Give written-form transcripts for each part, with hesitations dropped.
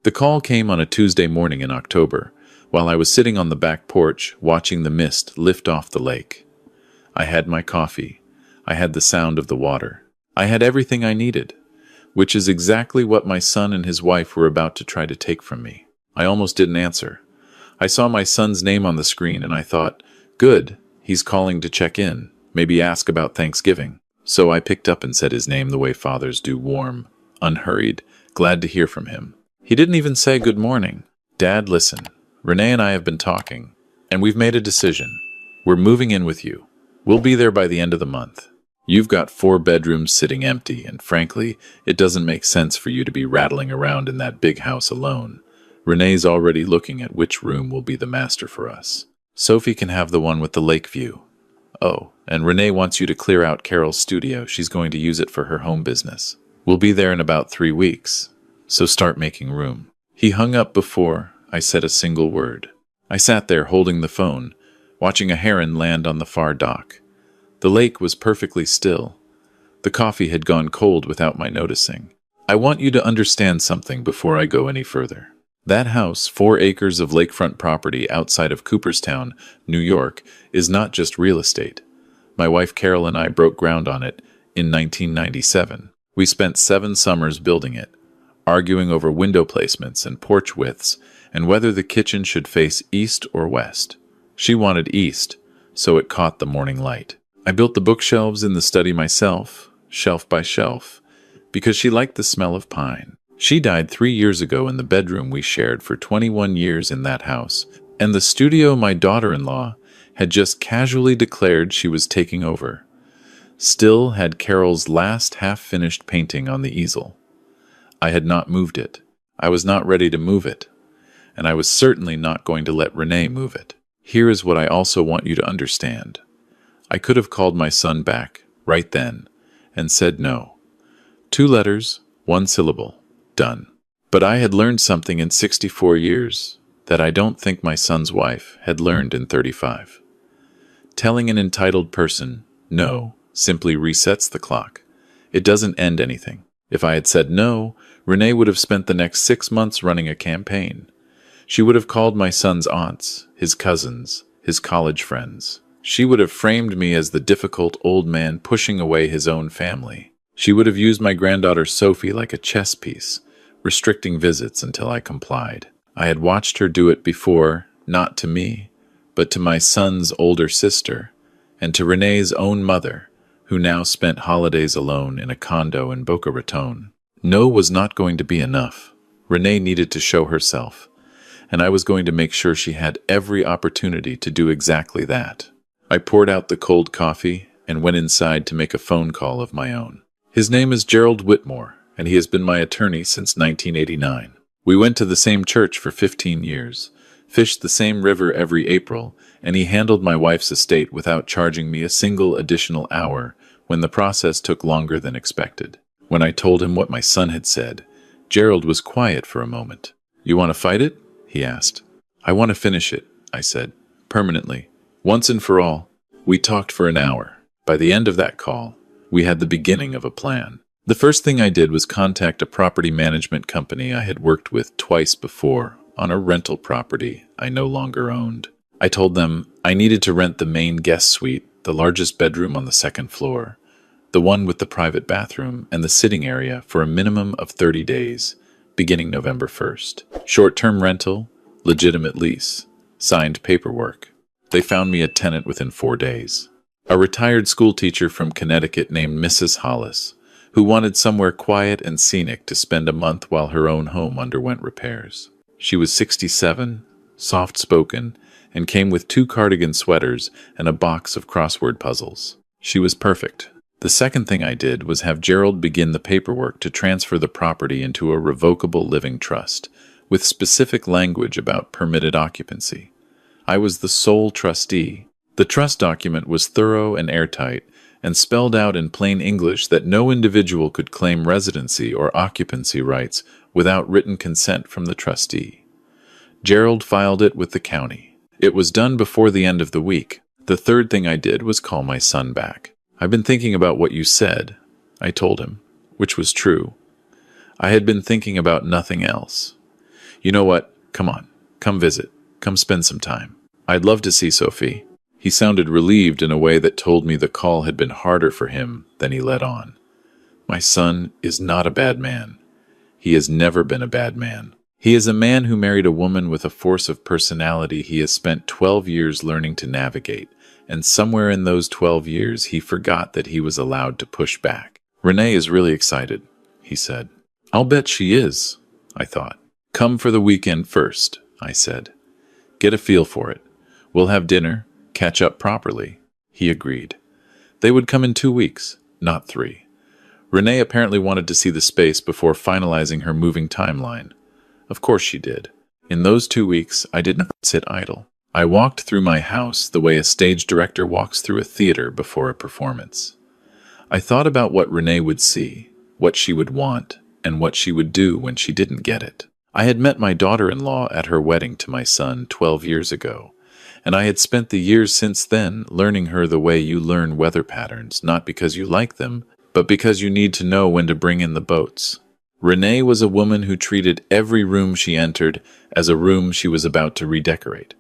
The call came on a Tuesday morning in October, while I was sitting on the back porch watching the mist lift off the lake. I had my coffee. I had the sound of the water. I had everything I needed, which is exactly what my son and his wife were about to try to take from me. I almost didn't answer. I saw my son's name on the screen and I thought, good, he's calling to check in, maybe ask about Thanksgiving. So I picked up and said his name the way fathers do, warm, unhurried, glad to hear from him. He didn't even say good morning. Dad, listen, Renee and I have been talking, and we've made a decision. We're moving in with you. We'll be there by the end of the month. You've got 4 bedrooms sitting empty, and frankly, it doesn't make sense for you to be rattling around in that big house alone. Renee's already looking at which room will be the master for us. Sophie can have the one with the lake view. Oh, and Renee wants you to clear out Carol's studio. She's going to use it for her home business. We'll be there in about 3 weeks, so start making room. He hung up before I said a single word. I sat there holding the phone, watching a heron land on the far dock. The lake was perfectly still. The coffee had gone cold without my noticing. I want you to understand something before I go any further. That house, 4 acres of lakefront property outside of Cooperstown, New York, is not just real estate. My wife Carol and I broke ground on it in 1997. We spent 7 summers building it, arguing over window placements and porch widths and whether the kitchen should face east or west. She wanted east, so it caught the morning light. I built the bookshelves in the study myself, shelf by shelf, because she liked the smell of pine. She died 3 years ago in the bedroom we shared for 21 years in that house, and the studio my daughter-in-law had just casually declared she was taking over still had Carol's last half-finished painting on the easel. I had not moved it. I was not ready to move it, and I was certainly not going to let Renee move it. Here is what I also want you to understand. I could have called my son back, right then, and said no. 2 letters, 1 syllable, done. But I had learned something in 64 years that I don't think my son's wife had learned in 35. Telling an entitled person no simply resets the clock. It doesn't end anything. If I had said no, Renee would have spent the next 6 months running a campaign. She would have called my son's aunts, his cousins, his college friends. She would have framed me as the difficult old man pushing away his own family. She would have used my granddaughter Sophie like a chess piece, restricting visits until I complied. I had watched her do it before, not to me, but to my son's older sister, and to Renee's own mother, who now spent holidays alone in a condo in Boca Raton. No was not going to be enough. Renee needed to show herself, and I was going to make sure she had every opportunity to do exactly that. I poured out the cold coffee and went inside to make a phone call of my own. His name is Gerald Whitmore, and he has been my attorney since 1989. We went to the same church for 15 years, fished the same river every April, and he handled my wife's estate without charging me a single additional hour when the process took longer than expected. When I told him what my son had said, Gerald was quiet for a moment. "You want to fight it?" he asked. "I want to finish it," I said, permanently, once and for all. We talked for an hour. By the end of that call, we had the beginning of a plan. The first thing I did was contact a property management company I had worked with twice before on a rental property I no longer owned. I told them I needed to rent the main guest suite, the largest bedroom on the 2nd floor, the one with the private bathroom and the sitting area for a minimum of 30 days, beginning November 1st. Short-term rental, legitimate lease, signed paperwork. They found me a tenant within 4 days. A retired schoolteacher from Connecticut named Mrs. Hollis, who wanted somewhere quiet and scenic to spend a month while her own home underwent repairs. She was 67, soft-spoken, and came with 2 cardigan sweaters and a box of crossword puzzles. She was perfect. The second thing I did was have Gerald begin the paperwork to transfer the property into a revocable living trust, with specific language about permitted occupancy. I was the sole trustee. The trust document was thorough and airtight, and spelled out in plain English that no individual could claim residency or occupancy rights without written consent from the trustee. Gerald filed it with the county. It was done before the end of the week. The third thing I did was call my son back. "I've been thinking about what you said," I told him, which was true. I had been thinking about nothing else. You know what? Come on. Come visit. Come spend some time. I'd love to see Sophie. He sounded relieved in a way that told me the call had been harder for him than he let on. My son is not a bad man. He has never been a bad man. He is a man who married a woman with a force of personality he has spent 12 years learning to navigate, and somewhere in those 12 years he forgot that he was allowed to push back. Renee is really excited, he said. I'll bet she is, I thought. Come for the weekend first, I said. Get a feel for it. We'll have dinner, catch up properly. He agreed. They would come in 2 weeks, not 3. Renee apparently wanted to see the space before finalizing her moving timeline. Of course she did. In those 2 weeks, I did not sit idle. I walked through my house the way a stage director walks through a theater before a performance. I thought about what Renee would see, what she would want, and what she would do when she didn't get it. I had met my daughter-in-law at her wedding to my son 12 years ago, and I had spent the years since then learning her the way you learn weather patterns, not because you like them, but because you need to know when to bring in the boats. Renee was a woman who treated every room she entered as a room she was about to redecorate.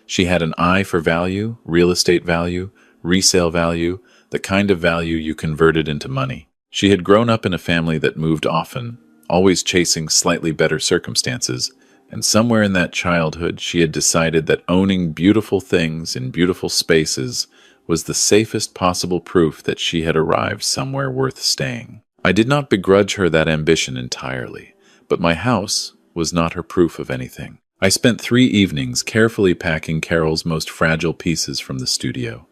She had an eye for value, real estate value, resale value, the kind of value you converted into money. She had grown up in a family that moved often, always chasing slightly better circumstances, and somewhere in that childhood she had decided that owning beautiful things in beautiful spaces was the safest possible proof that she had arrived somewhere worth staying. I did not begrudge her that ambition entirely, but my house was not her proof of anything. I spent 3 evenings carefully packing Carol's most fragile pieces from the studio.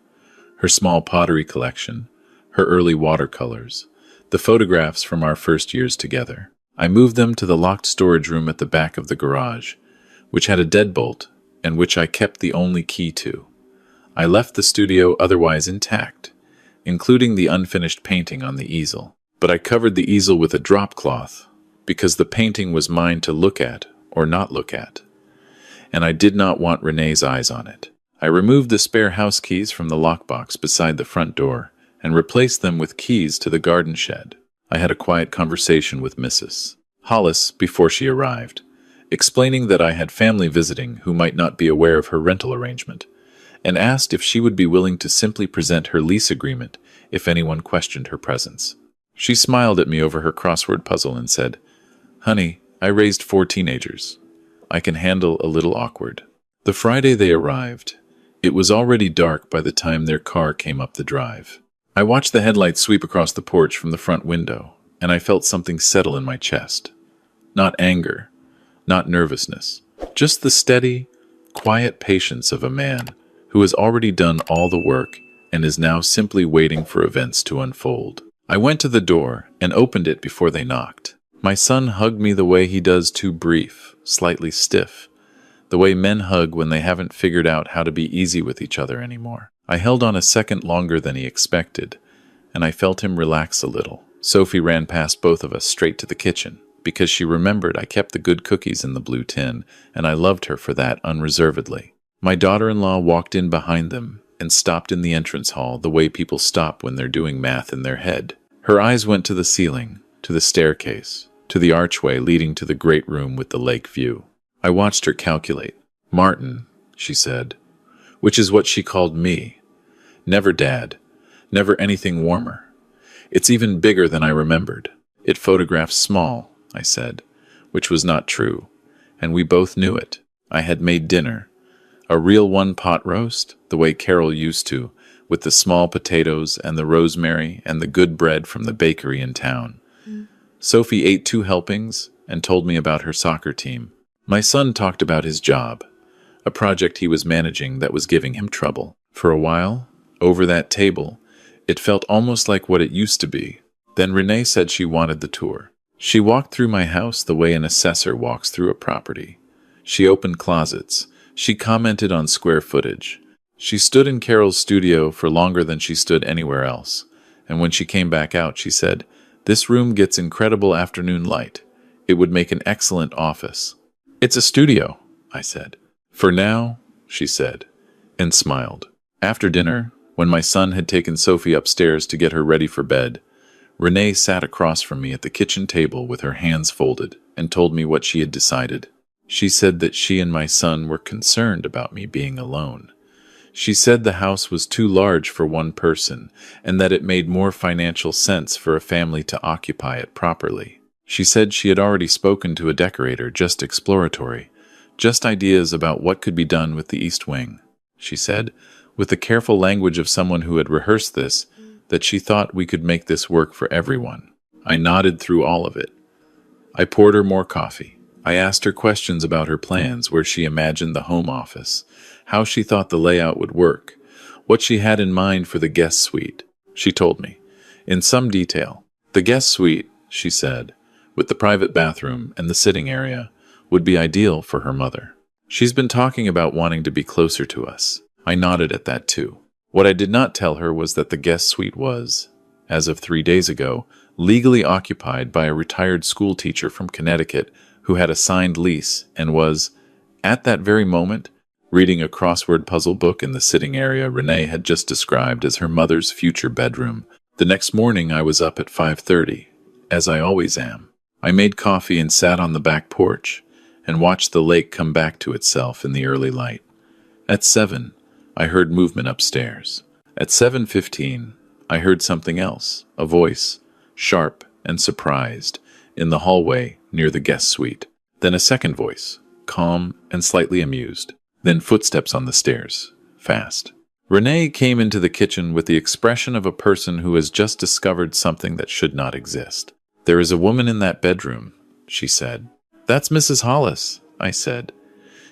Her small pottery collection, her early watercolors, the photographs from our first years together. I moved them to the locked storage room at the back of the garage, which had a deadbolt and which I kept the only key to. I left the studio otherwise intact, including the unfinished painting on the easel. But I covered the easel with a drop cloth because the painting was mine to look at or not look at, and I did not want Renee's eyes on it. I removed the spare house keys from the lockbox beside the front door and replaced them with keys to the garden shed. I had a quiet conversation with Mrs. Hollis before she arrived, explaining that I had family visiting who might not be aware of her rental arrangement, and asked if she would be willing to simply present her lease agreement if anyone questioned her presence. She smiled at me over her crossword puzzle and said, "Honey, I raised 4 teenagers. I can handle a little awkward." The Friday they arrived, it was already dark by the time their car came up the drive. I watched the headlights sweep across the porch from the front window, and I felt something settle in my chest. Not anger, not nervousness, just the steady, quiet patience of a man who has already done all the work and is now simply waiting for events to unfold. I went to the door and opened it before they knocked. My son hugged me the way he does, too brief, slightly stiff, the way men hug when they haven't figured out how to be easy with each other anymore. I held on a second longer than he expected, and I felt him relax a little. Sophie ran past both of us straight to the kitchen, because she remembered I kept the good cookies in the blue tin, and I loved her for that unreservedly. My daughter-in-law walked in behind them and stopped in the entrance hall the way people stop when they're doing math in their head. Her eyes went to the ceiling, to the staircase, to the archway leading to the great room with the lake view. I watched her calculate. "Martin," she said, which is what she called me. Never Dad, never anything warmer. "It's even bigger than I remembered." "It photographs small," I said, which was not true, and we both knew it. I had made dinner. A real one-pot roast, the way Carol used to, with the small potatoes and the rosemary and the good bread from the bakery in town. Sophie ate 2 helpings and told me about her soccer team. My son talked about his job, a project he was managing that was giving him trouble. For a while, over that table, it felt almost like what it used to be. Then Renee said she wanted the tour. She walked through my house the way an assessor walks through a property. She opened closets. She commented on square footage. She stood in Carol's studio for longer than she stood anywhere else, and when she came back out, she said, "This room gets incredible afternoon light. It would make an excellent office." "It's a studio," I said. "For now," she said, and smiled. After dinner, when my son had taken Sophie upstairs to get her ready for bed, Renee sat across from me at the kitchen table with her hands folded and told me what she had decided. She said that she and my son were concerned about me being alone. She said the house was too large for one person and that it made more financial sense for a family to occupy it properly. She said she had already spoken to a decorator, just exploratory, just ideas about what could be done with the East Wing. She said, with the careful language of someone who had rehearsed this, that she thought we could make this work for everyone. I nodded through all of it. I poured her more coffee. I asked her questions about her plans, where she imagined the home office, how she thought the layout would work, what she had in mind for the guest suite. She told me, in some detail. The guest suite, she said, with the private bathroom and the sitting area, would be ideal for her mother. She's been talking about wanting to be closer to us. I nodded at that too. What I did not tell her was that the guest suite was, as of 3 days ago, legally occupied by a retired school teacher from Connecticut who had a signed lease and was, at that very moment, reading a crossword puzzle book in the sitting area Renee had just described as her mother's future bedroom. The next morning I was up at 5:30, as I always am. I made coffee and sat on the back porch and watched the lake come back to itself in the early light. At 7, I heard movement upstairs. At 7:15, I heard something else, a voice, sharp and surprised, in the hallway near the guest suite. Then a second voice, calm and slightly amused. Then footsteps on the stairs, fast. Renee came into the kitchen with the expression of a person who has just discovered something that should not exist. "There is a woman in that bedroom," she said. "That's Mrs. Hollis," I said.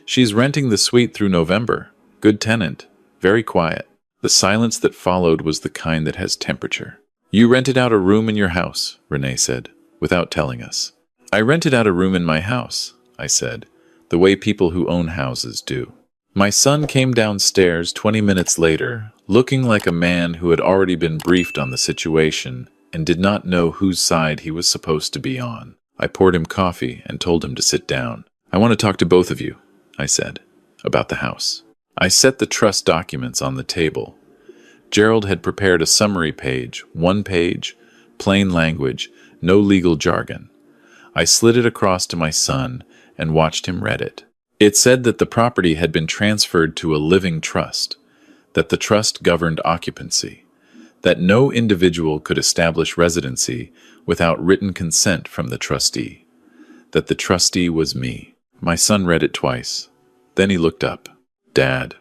"She's renting the suite through November. Good tenant. Very quiet." The silence that followed was the kind that has temperature. "You rented out a room in your house," Renee said, without telling us. "I rented out a room in my house," I said, the way people who own houses do. My son came downstairs 20 minutes later, looking like a man who had already been briefed on the situation and did not know whose side he was supposed to be on. I poured him coffee and told him to sit down. "I want to talk to both of you," I said, "about the house." I set the trust documents on the table. Gerald had prepared a summary page, 1 page, plain language, no legal jargon. I slid it across to my son and watched him read it. It said that the property had been transferred to a living trust, that the trust governed occupancy, that no individual could establish residency without written consent from the trustee, that the trustee was me. My son read it twice. Then he looked up. "Dad,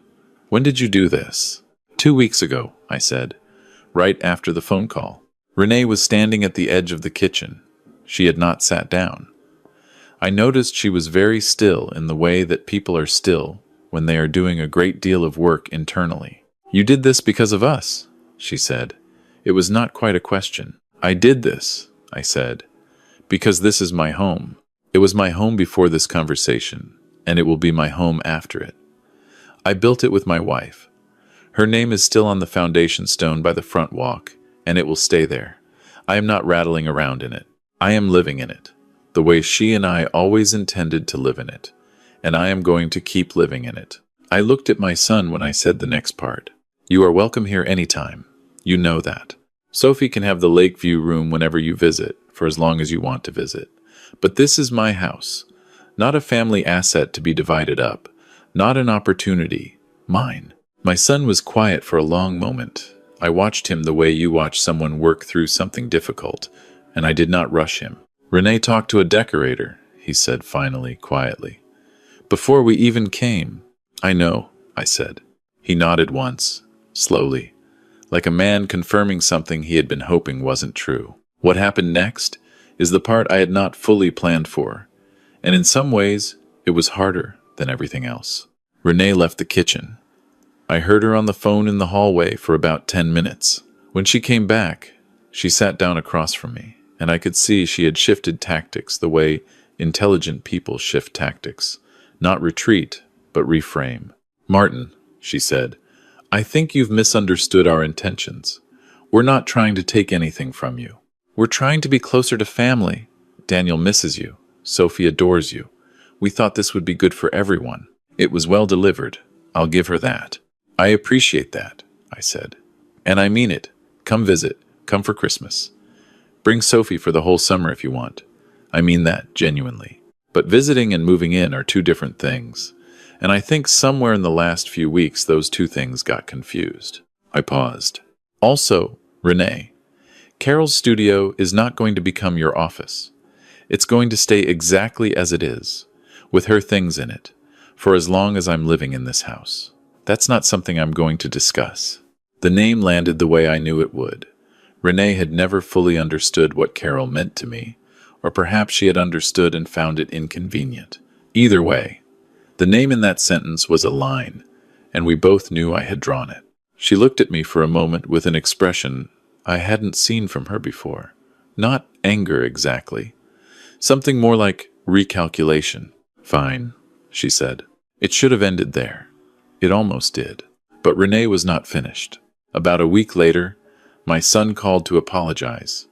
when did you do this?" 2 weeks ago, I said, right after the phone call. Renee was standing at the edge of the kitchen. She had not sat down. I noticed she was very still in the way that people are still when they are doing a great deal of work internally. "You did this because of us," she said. It was not quite a question. "I did this," I said, "because this is my home. It was my home before this conversation, and it will be my home after it. I built it with my wife. Her name is still on the foundation stone by the front walk, and it will stay there. I am not rattling around in it. I am living in it, the way she and I always intended to live in it, and I am going to keep living in it." I looked at my son when I said the next part. "You are welcome here anytime. You know that. Sophie can have the Lakeview room whenever you visit, for as long as you want to visit. But this is my house, not a family asset to be divided up, not an opportunity, mine." My son was quiet for a long moment. I watched him the way you watch someone work through something difficult, and I did not rush him. "Renee talked to a decorator," he said finally, quietly. "Before we even came." "I know," I said. He nodded once, slowly, like a man confirming something he had been hoping wasn't true. What happened next is the part I had not fully planned for, and in some ways it was harder than everything else. Renee left the kitchen. I heard her on the phone in the hallway for about 10 minutes. When she came back, she sat down across from me, and I could see she had shifted tactics the way intelligent people shift tactics. Not retreat, but reframe. "Martin," she said, "I think you've misunderstood our intentions. We're not trying to take anything from you. We're trying to be closer to family. Daniel misses you. Sophie adores you. We thought this would be good for everyone." It was well delivered. I'll give her that. "I appreciate that," I said. "And I mean it. Come visit. Come for Christmas. Bring Sophie for the whole summer if you want. I mean that, genuinely. But visiting and moving in are two different things. And I think somewhere in the last few weeks those two things got confused. I paused. Also, Renee, Carol's studio is not going to become your office. It's going to stay exactly as it is, with her things in it, for as long as I'm living in this house. That's not something I'm going to discuss. The name landed the way I knew it would. Renee had never fully understood what Carol meant to me, or perhaps she had understood and found it inconvenient. Either way, the name in that sentence was a line, and we both knew I had drawn it. She looked at me for a moment with an expression I hadn't seen from her before. Not anger exactly. Something more like recalculation. Fine, she said. It should have ended there. It almost did. But Renee was not finished. About a week later, my son called to apologize,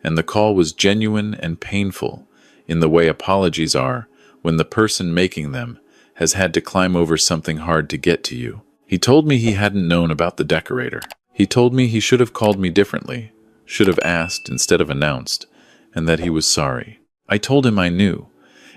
and the call was genuine and painful in the way apologies are when the person making them has had to climb over something hard to get to you. He told me he hadn't known about the decorator. He told me he should have called me differently, should have asked instead of announced, and that he was sorry. I told him I knew,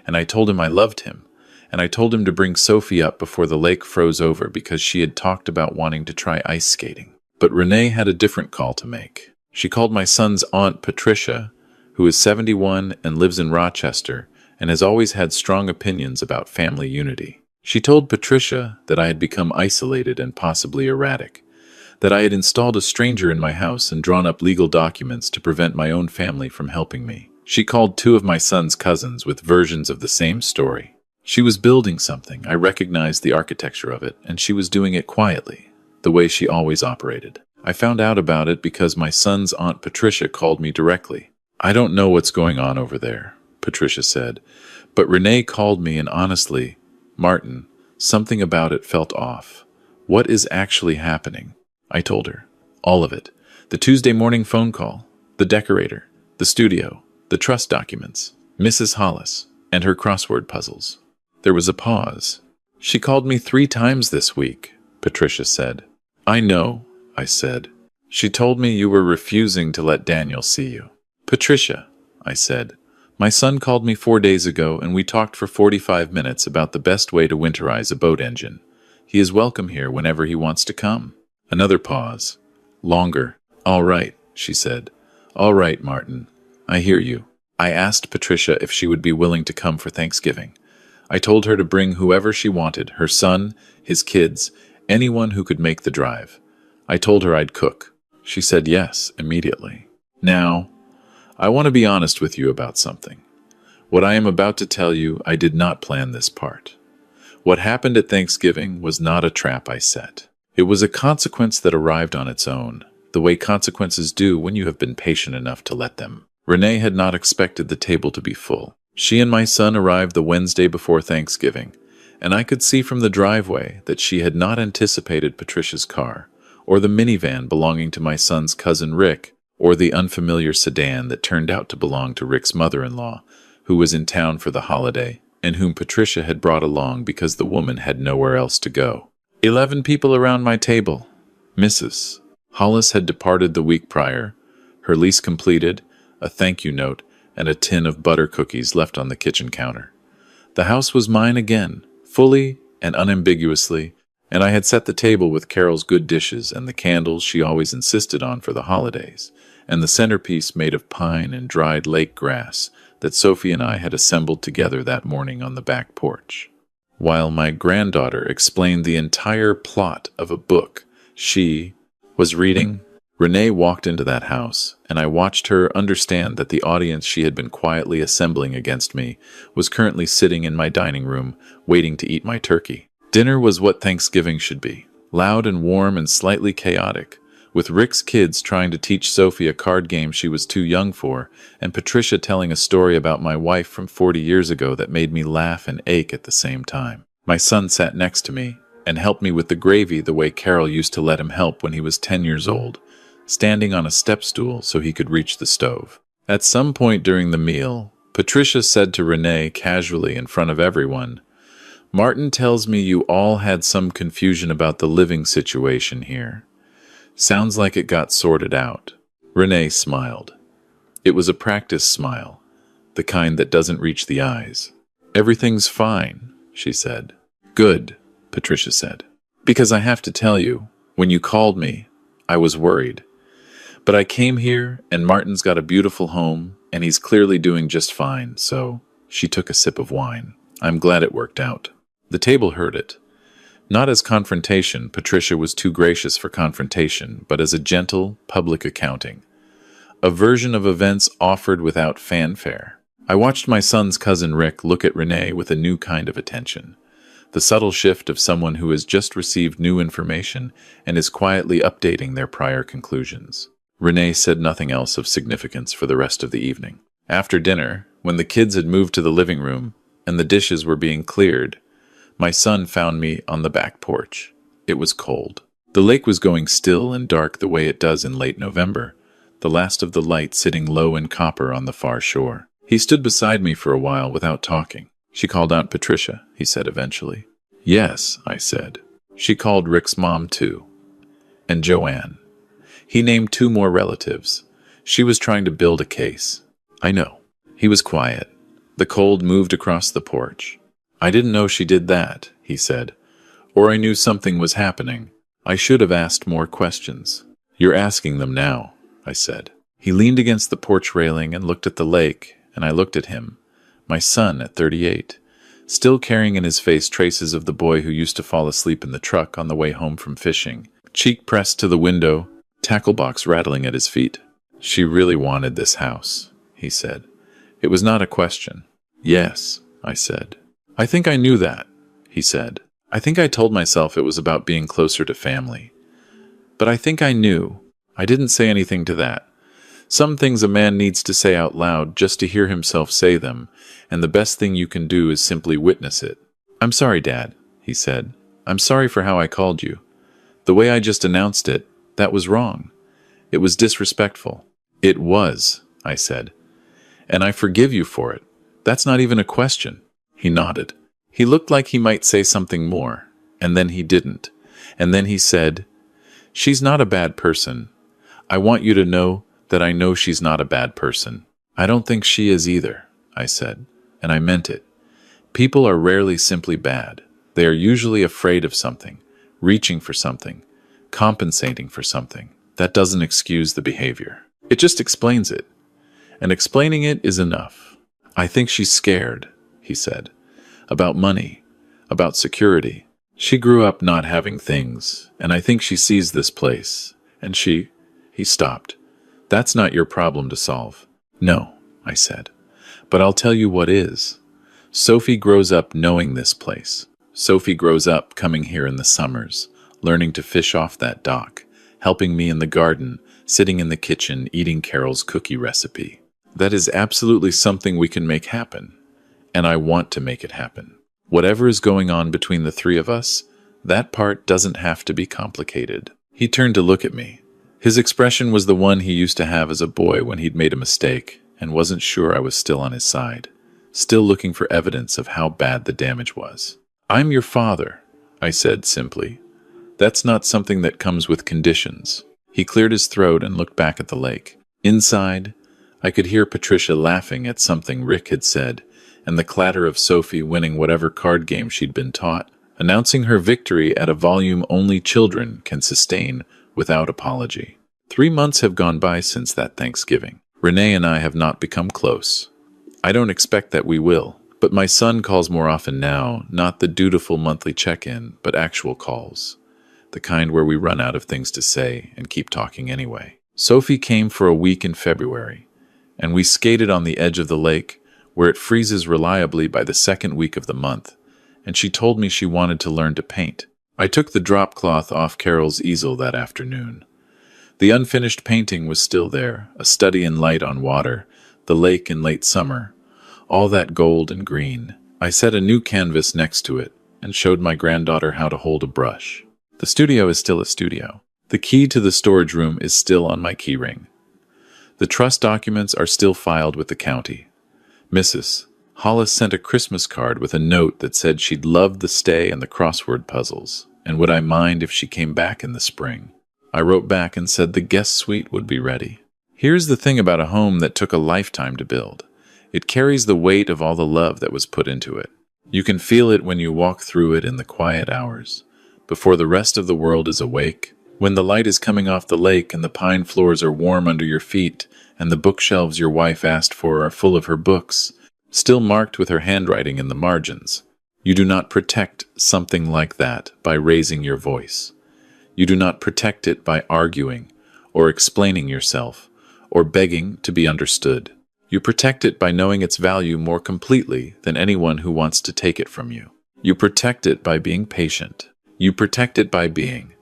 and I told him I loved him, and I told him to bring Sophie up before the lake froze over because she had talked about wanting to try ice skating. But Renee had a different call to make. She called my son's aunt Patricia, who is 71 and lives in Rochester, and has always had strong opinions about family unity. She told Patricia that I had become isolated and possibly erratic, that I had installed a stranger in my house and drawn up legal documents to prevent my own family from helping me. She called two of my son's cousins with versions of the same story. She was building something. I recognized the architecture of it, and she was doing it quietly, the way she always operated. I found out about it because my son's aunt Patricia called me directly. I don't know what's going on over there, Patricia said, but Renee called me and honestly, Martin, something about it felt off. What is actually happening? I told her. All of it. The Tuesday morning phone call, the decorator, the studio, the trust documents, Mrs. Hollis, and her crossword puzzles. There was a pause. She called me 3 times this week, Patricia said. I know, I said. She told me you were refusing to let Daniel see you. Patricia, I said. My son called me 4 days ago and we talked for 45 minutes about the best way to winterize a boat engine. He is welcome here whenever he wants to come. Another pause. Longer. All right, she said. All right, Martin. I hear you. I asked Patricia if she would be willing to come for Thanksgiving. I told her to bring whoever she wanted, her son, his kids, anyone who could make the drive. I told her I'd cook. She said yes immediately. Now, I want to be honest with you about something. What I am about to tell you, I did not plan this part. What happened at Thanksgiving was not a trap I set. It was a consequence that arrived on its own, the way consequences do when you have been patient enough to let them. Renee had not expected the table to be full. She and my son arrived the Wednesday before Thanksgiving, and I could see from the driveway that she had not anticipated Patricia's car, or the minivan belonging to my son's cousin Rick, or the unfamiliar sedan that turned out to belong to Rick's mother-in-law, who was in town for the holiday, and whom Patricia had brought along because the woman had nowhere else to go. 11 people around my table. Mrs. Hollis had departed the week prior, her lease completed, a thank you note, and a tin of butter cookies left on the kitchen counter. The house was mine again, fully and unambiguously, and I had set the table with Carol's good dishes and the candles she always insisted on for the holidays, and the centerpiece made of pine and dried lake grass that Sophie and I had assembled together that morning on the back porch. While my granddaughter explained the entire plot of a book she was reading, Renee walked into that house, and I watched her understand that the audience she had been quietly assembling against me was currently sitting in my dining room, waiting to eat my turkey. Dinner was what Thanksgiving should be, loud and warm and slightly chaotic, with Rick's kids trying to teach Sophie a card game she was too young for, and Patricia telling a story about my wife from 40 years ago that made me laugh and ache at the same time. My son sat next to me and helped me with the gravy the way Carol used to let him help when he was 10 years old, standing on a step stool so he could reach the stove. At some point during the meal, Patricia said to Renee casually in front of everyone, "Martin tells me you all had some confusion about the living situation here. Sounds like it got sorted out." Renee smiled. It was a practiced smile, the kind that doesn't reach the eyes. Everything's fine, she said. Good, Patricia said. Because I have to tell you, when you called me, I was worried. But I came here, and Martin's got a beautiful home, and he's clearly doing just fine, so she took a sip of wine. I'm glad it worked out. The table heard it. Not as confrontation, Patricia was too gracious for confrontation, but as a gentle, public accounting. A version of events offered without fanfare. I watched my son's cousin Rick look at Renee with a new kind of attention. The subtle shift of someone who has just received new information and is quietly updating their prior conclusions. Renee said nothing else of significance for the rest of the evening. After dinner, when the kids had moved to the living room and the dishes were being cleared, my son found me on the back porch. It was cold. The lake was going still and dark the way it does in late November, the last of the light sitting low in copper on the far shore. He stood beside me for a while without talking. She called Aunt Patricia, he said eventually. Yes, I said. She called Rick's mom too. And Joanne. He named 2 more relatives. She was trying to build a case. I know. He was quiet. The cold moved across the porch. I didn't know she did that, he said. Or I knew something was happening. I should have asked more questions. You're asking them now, I said. He leaned against the porch railing and looked at the lake, and I looked at him. My son at 38, still carrying in his face traces of the boy who used to fall asleep in the truck on the way home from fishing, cheek pressed to the window, tackle box rattling at his feet. She really wanted this house, he said. It was not a question. Yes, I said. I think I knew that, he said. I think I told myself it was about being closer to family. But I think I knew. I didn't say anything to that. Some things a man needs to say out loud just to hear himself say them, and the best thing you can do is simply witness it. I'm sorry, Dad, he said. I'm sorry for how I called you. The way I just announced it, that was wrong. It was disrespectful. It was, I said. And I forgive you for it. That's not even a question. He nodded. He looked like he might say something more, and then he didn't. And then he said, She's not a bad person. I want you to know that I know she's not a bad person. I don't think she is either, I said, and I meant it. People are rarely simply bad. They are usually afraid of something, reaching for something, compensating for something. That doesn't excuse the behavior. It just explains it. And explaining it is enough. I think she's scared, he said, about money, about security. She grew up not having things, and I think she sees this place, and he stopped. That's not your problem to solve. No, I said. But I'll tell you what is. Sophie grows up knowing this place. Sophie grows up coming here in the summers, learning to fish off that dock, helping me in the garden, sitting in the kitchen, eating Carol's cookie recipe. That is absolutely something we can make happen. And I want to make it happen. Whatever is going on between the 3 of us, that part doesn't have to be complicated. He turned to look at me. His expression was the one he used to have as a boy when he'd made a mistake and wasn't sure I was still on his side, still looking for evidence of how bad the damage was. I'm your father, I said simply. That's not something that comes with conditions. He cleared his throat and looked back at the lake. Inside, I could hear Patricia laughing at something Rick had said, and the clatter of Sophie winning whatever card game she'd been taught, announcing her victory at a volume only children can sustain without apology. 3 months have gone by since that Thanksgiving. Renee and I have not become close. I don't expect that we will, but my son calls more often now, not the dutiful monthly check-in, but actual calls. The kind where we run out of things to say and keep talking anyway. Sophie came for a week in February, and we skated on the edge of the lake, where it freezes reliably by the 2nd week of the month, and she told me she wanted to learn to paint. I took the drop cloth off Carol's easel that afternoon. The unfinished painting was still there, a study in light on water, the lake in late summer, all that gold and green. I set a new canvas next to it and showed my granddaughter how to hold a brush. The studio is still a studio. The key to the storage room is still on my keyring. The trust documents are still filed with the county. Mrs. Hollis sent a Christmas card with a note that said she'd loved the stay and the crossword puzzles, and would I mind if she came back in the spring. I wrote back and said the guest suite would be ready. Here's the thing about a home that took a lifetime to build. It carries the weight of all the love that was put into it. You can feel it when you walk through it in the quiet hours, before the rest of the world is awake, when the light is coming off the lake and the pine floors are warm under your feet, and the bookshelves your wife asked for are full of her books, still marked with her handwriting in the margins. You do not protect something like that by raising your voice. You do not protect it by arguing, or explaining yourself, or begging to be understood. You protect it by knowing its value more completely than anyone who wants to take it from you. You protect it by being patient. You protect it by being,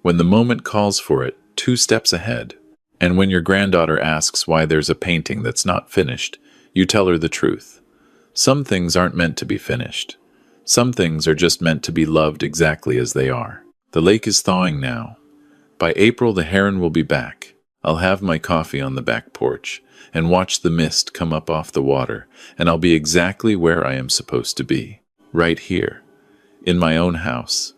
when the moment calls for it, 2 steps ahead. And when your granddaughter asks why there's a painting that's not finished, you tell her the truth. Some things aren't meant to be finished. Some things are just meant to be loved exactly as they are. The lake is thawing now. By April, the heron will be back. I'll have my coffee on the back porch and watch the mist come up off the water, and I'll be exactly where I am supposed to be. Right here, in my own house,